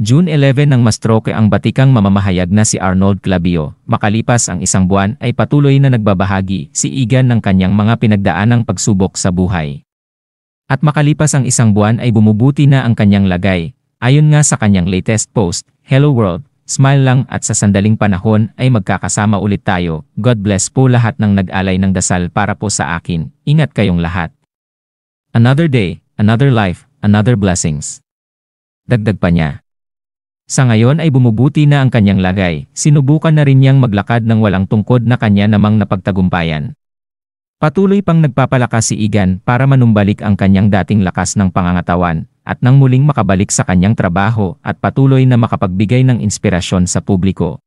June 11 nang mastroke ang batikang mamamahayag na si Arnold Clavio. Makalipas ang isang buwan ay patuloy na nagbabahagi si Egan ng kanyang mga pinagdaanang pagsubok sa buhay. At makalipas ang isang buwan ay bumubuti na ang kanyang lagay. Ayon nga sa kanyang latest post, "Hello world, smile lang at sa sandaling panahon ay magkakasama ulit tayo. God bless po lahat ng nag-alay ng dasal para po sa akin. Ingat kayong lahat. Another day, another life, another blessings." Dagdag pa niya. Sa ngayon ay bumubuti na ang kanyang lagay, sinubukan na rin niyang maglakad ng walang tungkod na kanya namang napagtagumpayan. Patuloy pang nagpapalakas si Egan para manumbalik ang kanyang dating lakas ng pangangatawan, at nang muling makabalik sa kanyang trabaho at patuloy na makapagbigay ng inspirasyon sa publiko.